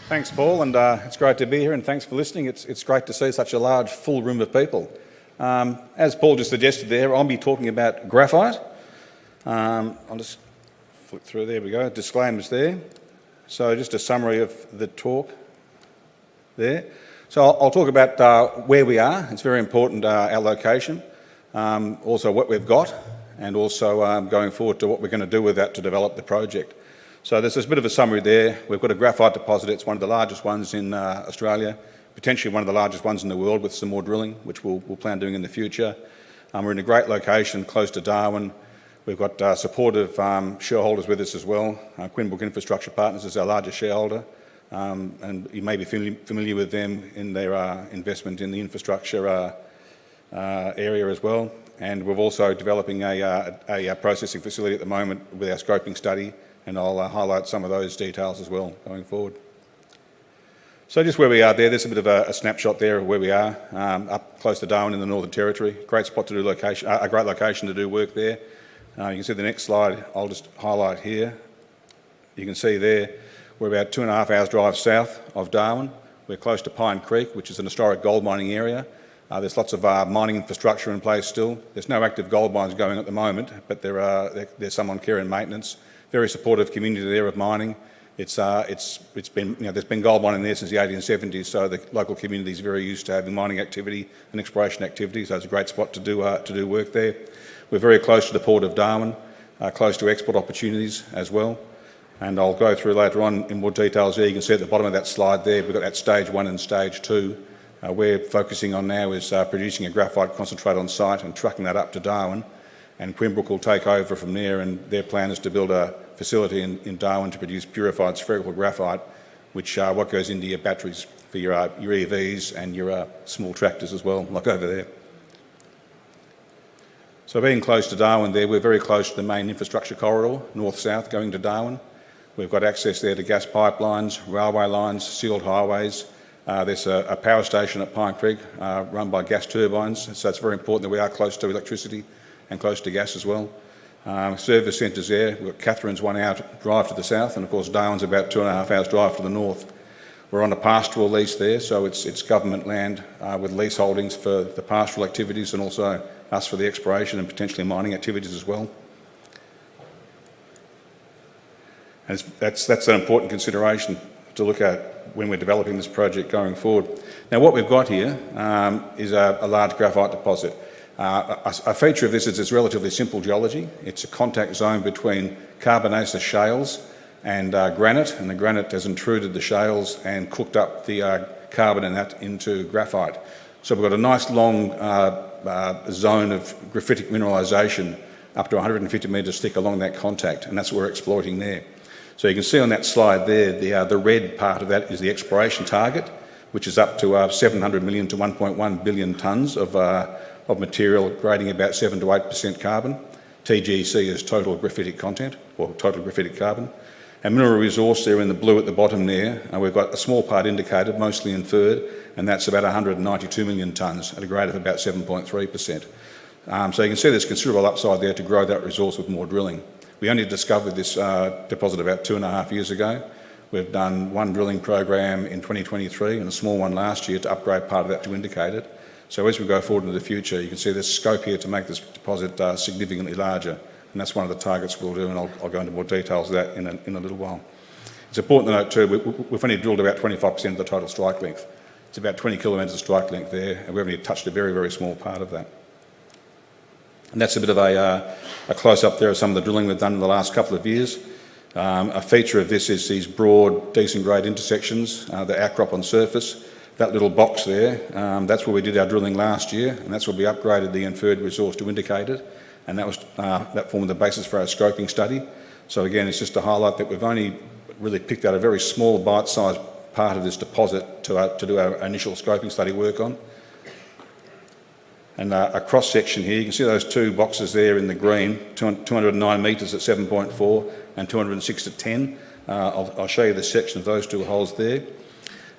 Thanks, Paul, and it's great to be here, and thanks for listening. It's great to see such a large, full room of people. As Paul just suggested there, I'll be talking about graphite. I'll just flick through, there we go, disclaimers there. So just a summary of the talk there. So I'll talk about where we are. It's very important, our location, also what we've got, and also going forward to what we're going to do with that to develop the project. So there's a bit of a summary there. We've got a graphite deposit. It's one of the largest ones in Australia, potentially one of the largest ones in the world with some more drilling, which we'll plan doing in the future. We're in a great location close to Darwin. We've got supportive shareholders with us as well. Quinbrook Infrastructure Partners is our largest shareholder, and you may be familiar with them in their investment in the infrastructure area as well. And we're also developing a processing facility at the moment with our scoping study, and I'll highlight some of those details as well going forward. So just where we are there's a bit of a snapshot there of where we are, up close to Darwin in the Northern Territory. Great spot to do location, a great location to do work there. You can see the next slide, I'll just highlight here. You can see there, we're about 2.5 hours drive south of Darwin. We're close to Pine Creek, which is an historic gold mining area. There's lots of mining infrastructure in place still. There's no active gold mines going at the moment, but there's some on care and maintenance. Very supportive community there of mining. It's been, there's been gold mining there since the 1870s, so the local community is very used to having mining activity and exploration activity, so it's a great spot to do work there. We're very close to the port of Darwin, close to export opportunities as well, and I'll go through later on in more details there. You can see at the bottom of that slide there, we've got that stage 1 and stage 2. We're focusing on now is producing a graphite concentrate on site and trucking that up to Darwin, and Quinbrook will take over from there, and their plan is to build a facility in Darwin to produce purified spherical graphite, which what goes into your batteries for your EVs and your small tractors as well, like over there. So being close to Darwin there, we're very close to the main infrastructure corridor, north-south going to Darwin. We've got access there to gas pipelines, railway lines, sealed highways. There's a power station at Pine Creek run by gas turbines, so it's very important that we are close to electricity and close to gas as well. Service centres there, we've got Catherine's 1 hour drive to the south, and of course Darwin's about 2.5 hours drive to the north. We're on a pastoral lease there, so it's government land with lease holdings for the pastoral activities and also us for the exploration and potentially mining activities as well. And that's an important consideration to look at when we're developing this project going forward. Now what we've got here is a large graphite deposit. A feature of this is it's relatively simple geology. It's a contact zone between carbonaceous shales and granite, and the granite has intruded the shales and cooked up the carbon in that into graphite. So we've got a nice long zone of graphitic mineralisation up to 150 metres thick along that contact, and that's what we're exploiting there. So you can see on that slide there, the red part of that is the exploration target, which is up to 700 million to 1.1 billion tonnes of material grading about 7 to 8% carbon. TGC is total graphitic content, or total graphitic carbon. And mineral resource there in the blue at the bottom there, we've got a small part indicated, mostly inferred, and that's about 192 million tonnes at a grade of about 7.3%. So you can see there's considerable upside there to grow that resource with more drilling. We only discovered this deposit about 2.5 years ago. We've done one drilling program in 2023 and a small one last year to upgrade part of that to indicated. So as we go forward into the future, you can see there's scope here to make this deposit significantly larger, and that's one of the targets we'll do, and I'll go into more details of that in a little while. It's important to note too, we've only drilled about 25% of the total strike length. It's about 20 kilometres of strike length there, and we've only touched a very, very small part of that. And that's a bit of a close-up there of some of the drilling we've done in the last couple of years. A feature of this is these broad, decent grade intersections, the outcrop on surface. That little box there, that's where we did our drilling last year, and that's where we upgraded the inferred resource to indicated, and that formed the basis for our scoping study. So again, it's just to highlight that we've only really picked out a very small bite-sized part of this deposit to do our initial scoping study work on. And a cross-section here, you can see those two boxes there in the green, 209 metres at 7.4 and 206 at 10. I'll show you the section of those two holes there.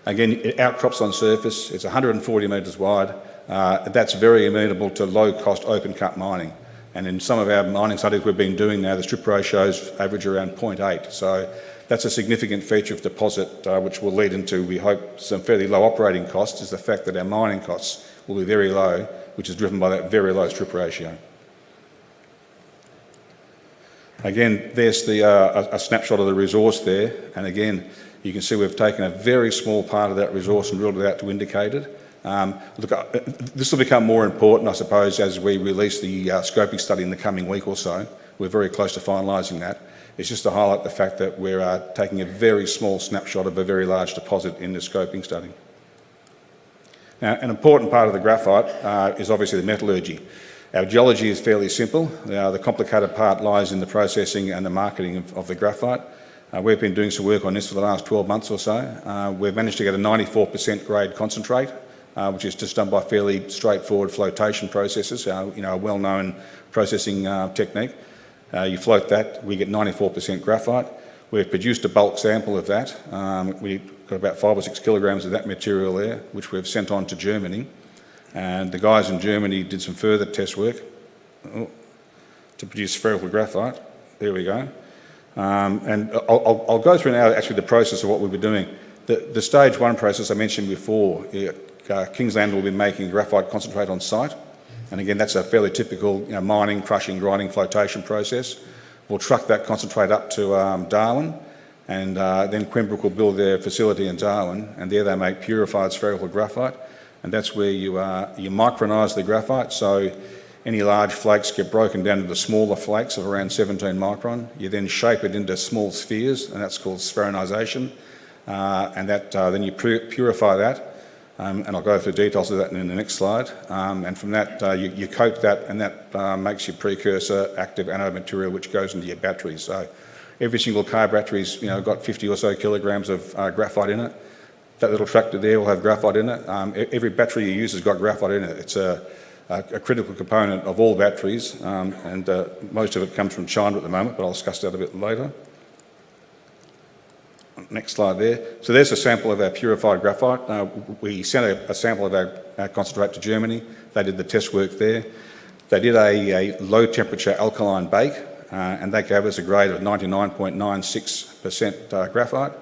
Again, it outcrops on surface, it's 140 metres wide. That's very amenable to low-cost open-cut mining. And in some of our mining studies we've been doing now, the strip ratios average around 0.8. So that's a significant feature of deposit, which will lead into, we hope, some fairly low operating costs, is the fact that our mining costs will be very low, which is driven by that very low strip ratio. Again, there's a snapshot of the resource there, and again, you can see we've taken a very small part of that resource and drilled it out to indicated. Look, this will become more important, I suppose, as we release the scoping study in the coming week or so. We're very close to finalising that. It's just to highlight the fact that we're taking a very small snapshot of a very large deposit in the scoping study. Now, an important part of the graphite is obviously the metallurgy. Our geology is fairly simple. The complicated part lies in the processing and the marketing of the graphite. We've been doing some work on this for the last 12 months or so. We've managed to get a 94% grade concentrate, which is just done by fairly straightforward flotation processes, a well-known processing technique. You float that, we get 94% graphite. We've produced a bulk sample of that. We've got about 5 or 6 kilograms of that material there, which we've sent on to Germany. And the guys in Germany did some further test work to produce spherical graphite. There we go. And I'll go through now actually the process of what we'll be doing. The stage 1 process I mentioned before, Kingsland will be making graphite concentrate on site. And again, that's a fairly typical mining, crushing, grinding, flotation process. We'll truck that concentrate up to Darwin, and then Quembrook will build their facility in Darwin, and there they make purified spherical graphite. And that's where you micronise the graphite, so any large flakes get broken down into smaller flakes of around 17 micron. You then shape it into small spheres, and that's called spheronisation. And that then you purify that, and I'll go through details of that in the next slide. And from that, you coat that, and that makes your precursor active anode material, which goes into your batteries. So every single car battery's got 50 or so kilograms of graphite in it. That little tractor there will have graphite in it. Every battery you use has got graphite in it. It's a critical component of all batteries, and most of it comes from China at the moment, but I'll discuss that a bit later. Next slide there. So there's a sample of our purified graphite. We sent a sample of our concentrate to Germany. They did the test work there. They did a low temperature alkaline bake, and they gave us a grade of 99.96% graphite.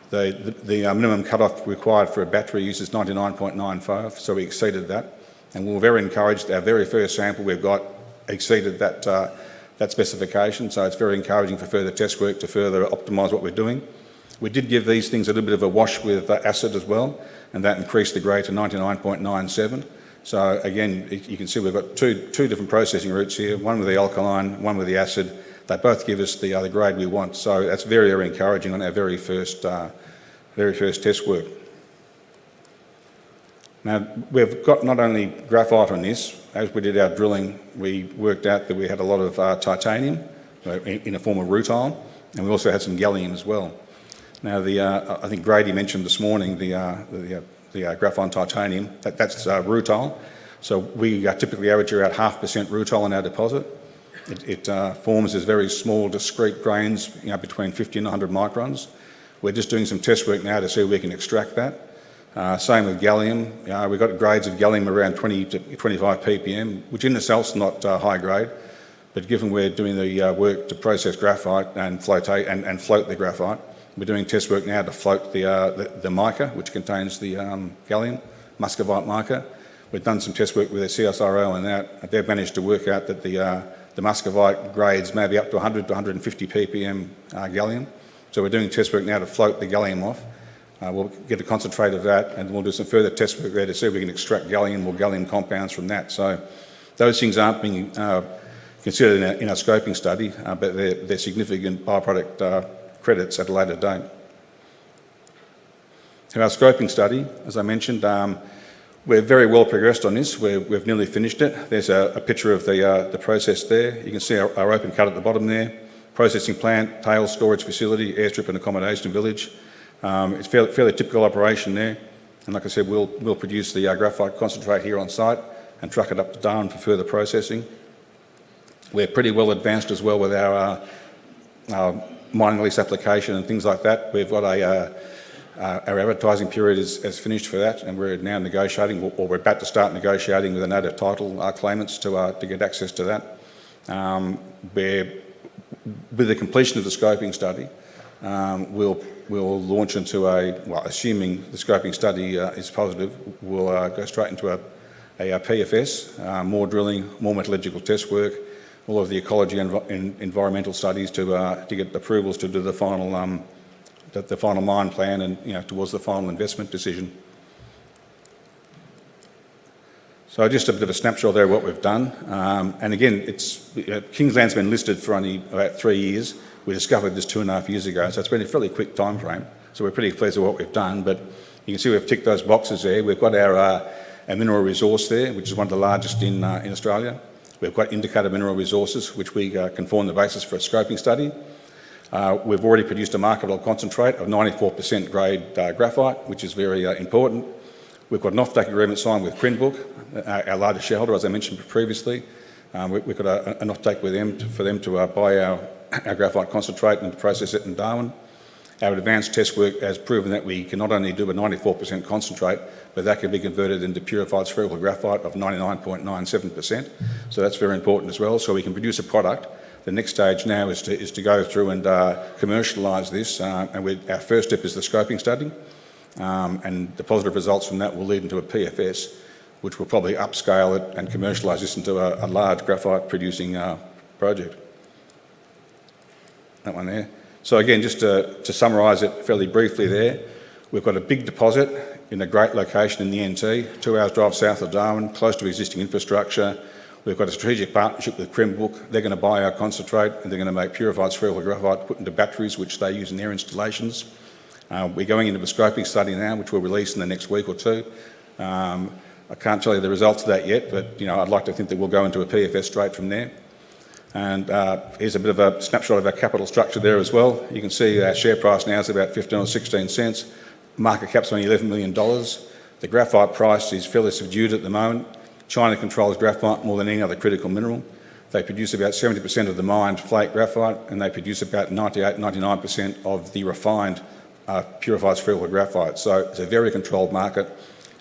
The minimum cut-off required for a battery use is 99.95, so we exceeded that. And we were very encouraged. Our very first sample we've got exceeded that specification, so it's very encouraging for further test work to further optimise what we're doing. We did give these things a little bit of a wash with acid as well, and that increased the grade to 99.97. So again, you can see we've got two different processing routes here, one with the alkaline, one with the acid. They both give us the grade we want, so that's very, very encouraging on our very first test work. Now, we've got not only graphite on this. As we did our drilling, we worked out that we had a lot of titanium in a form of rutile, and we also had some gallium as well. Now, I think Grady mentioned this morning the graphite titanium. That's rutile. So we typically average around 0.5% rutile in our deposit. It forms as very small, discrete grains, between 50 and 100 microns. We're just doing some test work now to see if we can extract that. Same with gallium. We've got grades of gallium around 20 to 25 ppm, which in itself is not high grade, but given we're doing the work to process graphite and float the graphite, we're doing test work now to float the mica, which contains the gallium, muscovite mica. We've done some test work with the CSIRO on that. They've managed to work out that the muscovite grades maybe up to 100 to 150 ppm gallium. So we're doing test work now to float the gallium off. We'll get a concentrate of that, and we'll do some further test work there to see if we can extract gallium or gallium compounds from that. So those things aren't being considered in our scoping study, but they're significant byproduct credits at a later date. So our scoping study, as I mentioned, we're very well progressed on this. We've nearly finished it. There's a picture of the process there. You can see our open cut at the bottom there. Processing plant, tails storage facility, airstrip and accommodation village. It's fairly typical operation there. And like I said, we'll produce the graphite concentrate here on site and truck it up to Darwin for further processing. We're pretty well advanced as well with our mining lease application and things like that. We've got our advertising period is finished for that, and we're now negotiating, or we're about to start negotiating with the native title claimants to get access to that. With the completion of the scoping study, we'll launch into assuming the scoping study is positive, we'll go straight into a PFS, more drilling, more metallurgical test work, all of the ecology and environmental studies to get approvals to do the final mine plan and towards the final investment decision. So just a bit of a snapshot there of what we've done. And again, Kingsland's been listed for only about 3 years. We discovered this 2.5 years ago, so it's been a fairly quick time frame. So we're pretty pleased with what we've done. But you can see we've ticked those boxes there. We've got our mineral resource there, which is one of the largest in Australia. We've got indicated mineral resources, which we can form the basis for a scoping study. We've already produced a marketable concentrate of 94% grade graphite, which is very important. We've got an offtake agreement signed with Crinbrook, our largest shareholder, as I mentioned previously. We've got an offtake with them for them to buy our graphite concentrate and to process it in Darwin. Our advanced test work has proven that we can not only do a 94% concentrate, but that can be converted into purified spherical graphite of 99.97%. So that's very important as well. So we can produce a product. The next stage now is to go through and commercialise this. And our first step is the scoping study. And the positive results from that will lead into a PFS, which will probably upscale it and commercialise this into a large graphite producing project. That one there. So again, just to summarise it fairly briefly there, we've got a big deposit in a great location in the NT, 2 hours drive south of Darwin, close to existing infrastructure. We've got a strategic partnership with Crinbrook. They're going to buy our concentrate and they're going to make purified spherical graphite, put into batteries, which they use in their installations. We're going into a scoping study now, which we'll release in the next week or two. I can't tell you the results of that yet, but I'd like to think that we'll go into a PFS straight from there. And here's a bit of a snapshot of our capital structure there as well. You can see our share price now is about 15 or 16 cents. Market cap's only $11 million. The graphite price is fairly subdued at the moment. China controls graphite more than any other critical mineral. They produce about 70% of the mined flake graphite, and they produce about 98-99% of the refined purified spherical graphite. So it's a very controlled market.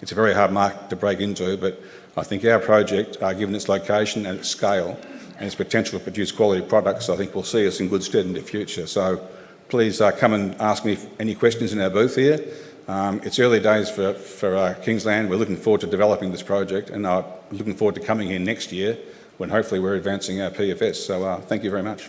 It's a very hard market to break into, but I think our project, given its location and its scale and its potential to produce quality products, I think will see us in good stead in the future. So please come and ask me any questions in our booth here. It's early days for Kingsland. We're looking forward to developing this project, and looking forward to coming here next year when hopefully we're advancing our PFS. So thank you very much.